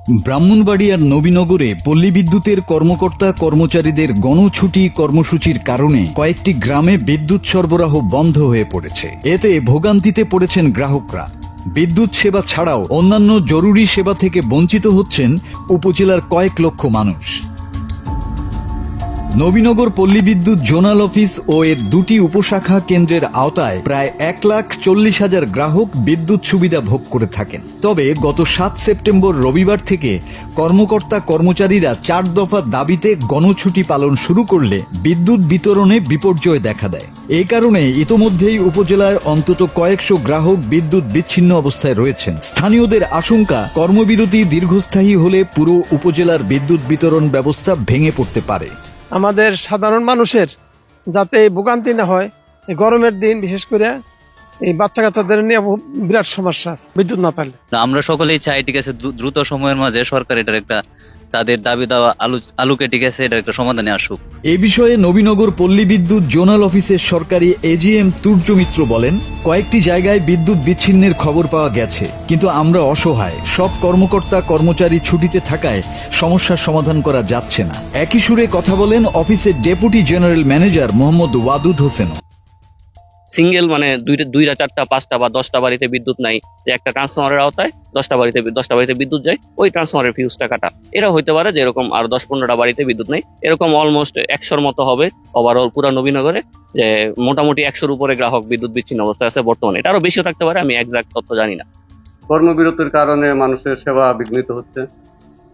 ব্রাহ্মণবাড়িয়ার নবীনগরে পল্লী বিদ্যুতের কর্মকর্তা কর্মচারীদের গণছুটি কর্মসূচির কারণে কয়েকটি গ্রামে বিদ্যুৎ সরবরাহ বন্ধ হয়ে পড়েছে। এতে ভোগান্তিতে পড়েছেন গ্রাহকরা। বিদ্যুৎ সেবা ছাড়াও অন্যান্য জরুরি সেবা থেকে বঞ্চিত হচ্ছেন উপজেলার কয়েক লক্ষ মানুষ। নবীনগর পল্লী বিদ্যুৎ জোনাল অফিস ও এর দুটি উপশাখা কেন্দ্রের আওতায় প্রায় 1,40,000 গ্রাহক বিদ্যুৎ সুবিধা ভোগ করে থাকেন। তবে গত 7 সেপ্টেম্বর রবিবার থেকে কর্মকর্তা কর্মচারীরা 4 দফা দাবিতে গণছুটি পালন শুরু করলে বিদ্যুৎ বিতরণে বিপর্যয় দেখা দেয়। এই কারণে ইতোমধ্যেই উপজেলার অন্তত কয়েকশো গ্রাহক বিদ্যুৎ বিচ্ছিন্ন অবস্থায় রয়েছেন। স্থানীয়দের আশঙ্কা, কর্মবিরতি দীর্ঘস্থায়ী হলে পুরো উপজেলার বিদ্যুৎ বিতরণ ব্যবস্থা ভেঙে পড়তে পারে। আমাদের সাধারণ মানুষের যাতে ভোগান্তি না হয়, এই গরমের দিন বিশেষ করে এই বাচ্চা কাচ্চাদের নিয়ে বিরাট সমস্যা আছে বিদ্যুৎ না পেলে। আমরা সকলেই চাই ঠিক আছে দ্রুত সময়ের মাঝে সরকার এটার একটা তাদের দাবি দেওয়া আলুকে ঠিক আছে এটার একটা সমাধানে আসুক। এ বিষয়ে নবীনগর পল্লী বিদ্যুৎ জোনাল অফিসের সরকারি এজিএম তুর্য মিত্র বলেন, কয়েকটি জায়গায় বিদ্যুৎ বিচ্ছিন্নের খবর পাওয়া গেছে, কিন্তু আমরা অসহায়। সব কর্মকর্তা কর্মচারী ছুটিতে থাকায় সমস্যার সমাধান করা যাচ্ছে না। একই সুরে কথা বলেন অফিসের deputy general manager Mohammad Wadud Hossain. Single মানে দুইটা 4টা 5টা বা 10টা বাড়িতে বিদ্যুৎ নাই, যে একটা ট্রান্সফরমারের আওতায় 10টা বাড়িতে বিদ্যুৎ যায়, ওই ট্রান্সফরমারের ফিউজটা কাটা। এটা হইতে পারে যে এরকম আর 10-15টা বাড়িতে বিদ্যুৎ নেই, এরকম অলমোস্ট 100-র মতো হবে ওভারঅল পুরো নবীনগরে, যে মোটামুটি 100-র উপরে গ্রাহক বিদ্যুৎ বিচ্ছিন্ন অবস্থায় আছে বর্তমানে। এটা আরো বেশিও থাকতে পারে, আমি এক্সাক্ট তথ্য জানি না। কর্মবিরতির কারণে মানুষের সেবা বিঘ্নিত হচ্ছে।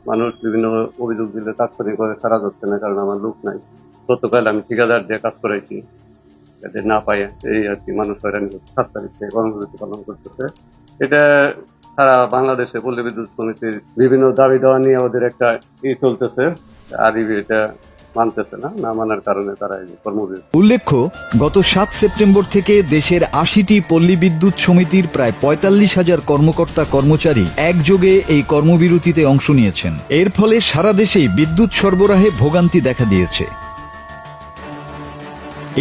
মানুষ বিভিন্ন অভিযোগ দিলে তাৎক্ষণিকভাবে সারা যাচ্ছে না, কারণ আমার লোক নাই। গতকাল আমি ঠিকাদার দিয়ে কাজ করাইছি, এদের না পাই এই আর কি মানুষ হয়রানি করছে। 7 তারিখ থেকে কর্মবিরতি পালন করতেছে। এটা সারা বাংলাদেশে পল্লী বিদ্যুৎ সমিতির বিভিন্ন দাবি দেওয়া নিয়ে ওদের একটা চলতেছে, আর এটা মানতেছে না, না মানার কারণে তারা এই কর্মবিরতি। উল্লেখ্য, গত 7 সেপ্টেম্বর থেকে দেশের 80টি পল্লী বিদ্যুৎ সমিতির প্রায় 45,000 কর্মকর্তা কর্মচারী একযোগে এই কর্মবিরতিতে অংশ নিয়েছেন। এর ফলে সারা দেশেই বিদ্যুৎ সরবরাহে ভোগান্তি দেখা দিয়েছে।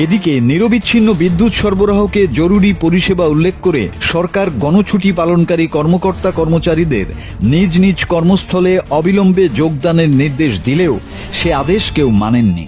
এদিকে নিরবিচ্ছিন্ন বিদ্যুৎ সরবরাহকে জরুরি পরিষেবা উল্লেখ করে সরকার গণছুটি পালনকারী কর্মকর্তা কর্মচারীদের নিজ নিজ কর্মস্থলে অবিলম্বে যোগদানের নির্দেশ দিলেও সে আদেশ কেউ মানেননি।